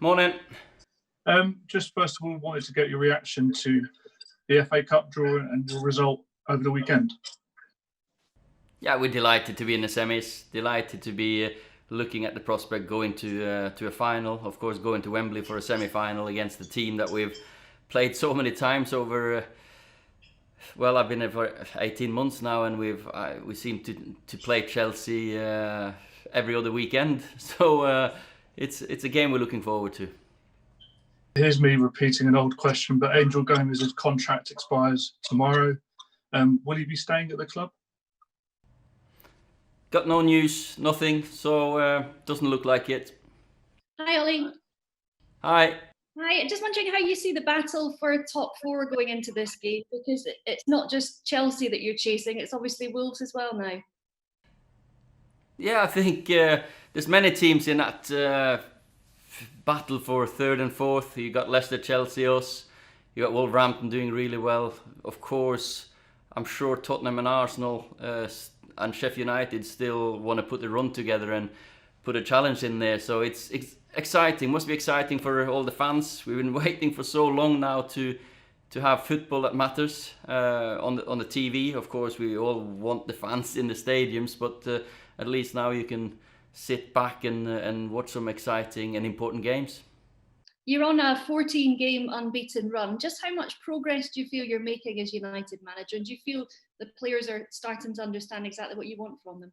Morning. Just first of all, wanted to get your reaction to the FA Cup draw and your result over the weekend. Yeah, we're delighted to be in the semis. Delighted to be looking at the prospect going to a final. Of course, going to Wembley for a semi-final against the team that we've played so many times over. Well, I've been there for 18 months now, and we seem to play Chelsea every other weekend. So it's a game we're looking forward to. Here's me repeating an old question, but Angel Gomez's contract expires tomorrow. Will he be staying at the club? Got no news, nothing, so doesn't look like it. Hi, Ollie. Hi. Hi, just wondering how you see the battle for top four going into this game, because it's not just Chelsea that you're chasing, it's obviously Wolves as well now. Yeah, I think there's many teams in that battle for third and fourth. You got Leicester, Chelsea, us. You got Wolverhampton doing really well. Of course, I'm sure Tottenham and Arsenal and Sheffield United still want to put the run together and put a challenge in there. So it's exciting. Must be exciting for all the fans. We've been waiting for so long now to have football that matters on the TV. Of course, we all want the fans in the stadiums, but at least now you can sit back and watch some exciting and important games. You're on a 14-game unbeaten run. Just how much progress do you feel you're making as United manager? And do you feel the players are starting to understand exactly what you want from them?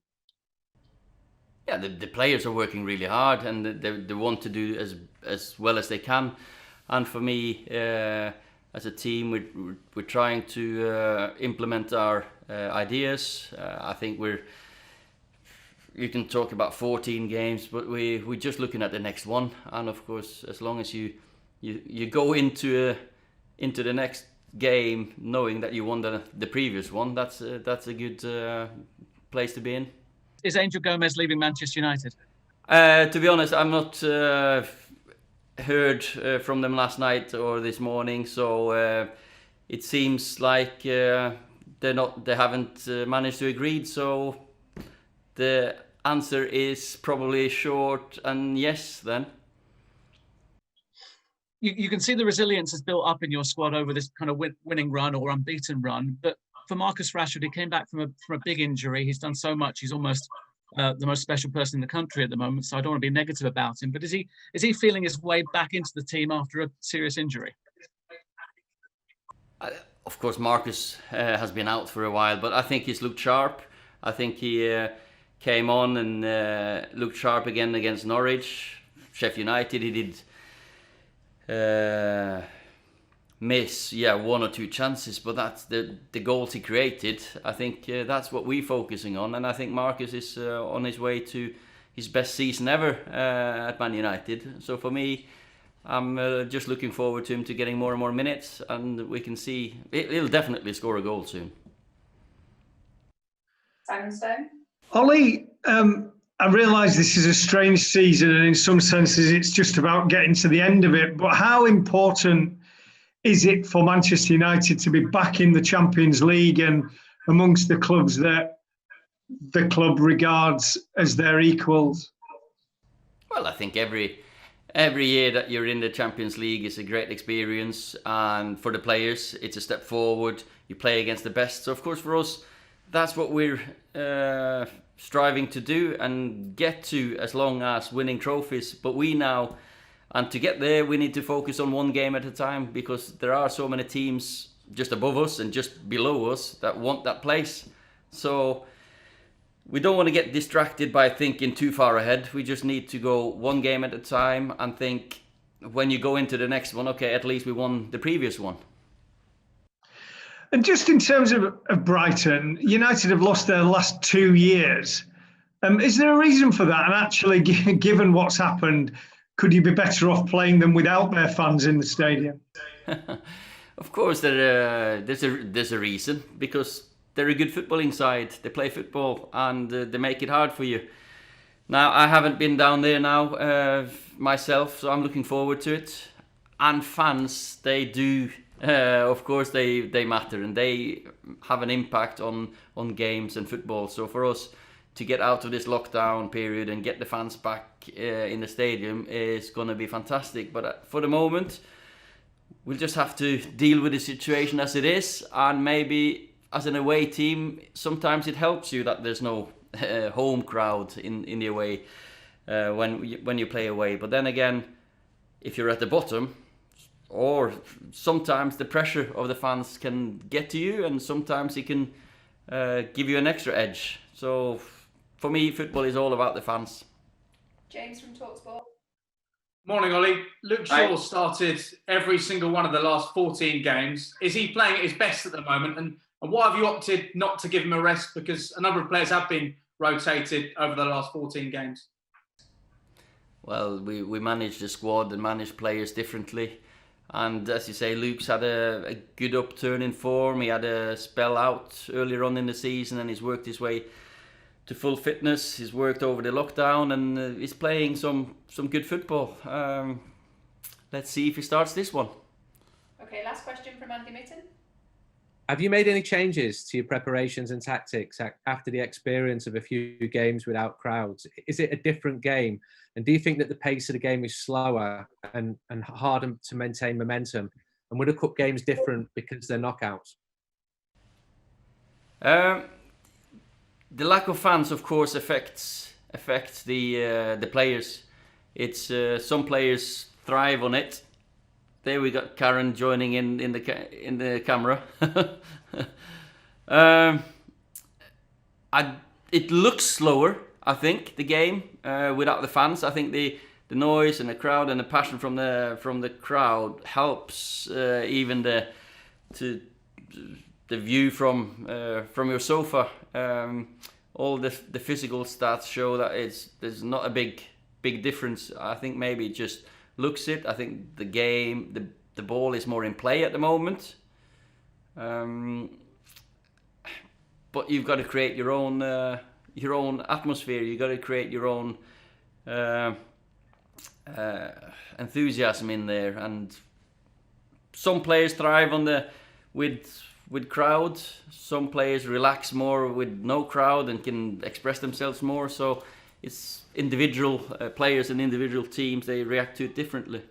Yeah, the players are working really hard, and they want to do as well as they can. And for me, as a team, we're trying to implement our ideas. I think you can talk about 14 games, but we're just looking at the next one. And of course, as long as you go into the next game knowing that you won the previous one, that's a good place to be in. Is Angel Gomez leaving Manchester United? To be honest, I'm not heard from them last night or this morning, so it seems like they haven't managed to agree. So the answer is probably short and yes then. You can see the resilience has built up in your squad over this kind of winning run or unbeaten run. But for Marcus Rashford, he came back from a big injury. He's done so much. He's almost the most special person in the country at the moment. So I don't want to be negative about him. But is he feeling his way back into the team after a serious injury? Of course, Marcus has been out for a while, but I think he's looked sharp. I think he came on and looked sharp again against Norwich. Sheffield United, he did miss one or two chances, but that's the goals he created. I think that's what we're focusing on, and I think Marcus is on his way to his best season ever at Man United. So for me, I'm just looking forward to him to getting more and more minutes, and we can see he'll definitely score a goal soon. Simon Stone? Ollie, I realise this is a strange season, and in some senses it's just about getting to the end of it, but how important is it for Manchester United to be back in the Champions League and amongst the clubs that the club regards as their equals? Well, I think every year that you're in the Champions League is a great experience, and for the players it's a step forward. You play against the best, so of course for us that's what we're striving to do and get to, as long as winning trophies. But and to get there, we need to focus on one game at a time, because there are so many teams just above us and just below us that want that place. So we don't want to get distracted by thinking too far ahead. We just need to go one game at a time and think, when you go into the next one, okay, at least we won the previous one. And just in terms of Brighton, United have lost their last 2 years. Is there a reason for that? And actually, given what's happened, could you be better off playing them without their fans in the stadium? Of course, there's a reason, because they're a good footballing side. They play football and they make it hard for you. Now, I haven't been down there now myself, so I'm looking forward to it. And fans, they do. Of course, they matter, and they have an impact on games and football. So for us to get out of this lockdown period and get the fans back in the stadium is going to be fantastic. But for the moment, we'll just have to deal with the situation as it is, and maybe as an away team, sometimes it helps you that there's no home crowd in the away when you play away. But then again, if you're at the bottom, or sometimes the pressure of the fans can get to you, and sometimes it can give you an extra edge. So for me, football is all about the fans. James from TalkSport. Morning, Ollie. Luke Shaw started every single one of the last 14 games. Is he playing at his best at the moment? And why have you opted not to give him a rest? Because a number of players have been rotated over the last 14 games. Well, we manage the squad and manage players differently. And as you say, Luke's had a good upturn in form. He had a spell out earlier on in the season, and he's worked his way to full fitness. He's worked over the lockdown, and he's playing some good football. Let's see if he starts this one. Okay, last question from Andy Mitten. Have you made any changes to your preparations and tactics after the experience of a few games without crowds? Is it a different game? And do you think that the pace of the game is slower and harder to maintain momentum? And were the cup games different because they're knockouts? The lack of fans, of course, affects the players. It's some players thrive on it. There we got Karen joining in the camera. It looks slower, I think, the game without the fans. I think the noise and the crowd and the passion from the crowd helps even the view from your sofa. All the physical stats show that there's not a big difference. I think maybe it just looks it. I think the game, the ball is more in play at the moment. But you've got to create your own atmosphere. You've got to create your own enthusiasm in there. And some players thrive with crowd. Some players relax more with no crowd and can express themselves more. So it's individual players and individual teams, they react to it differently.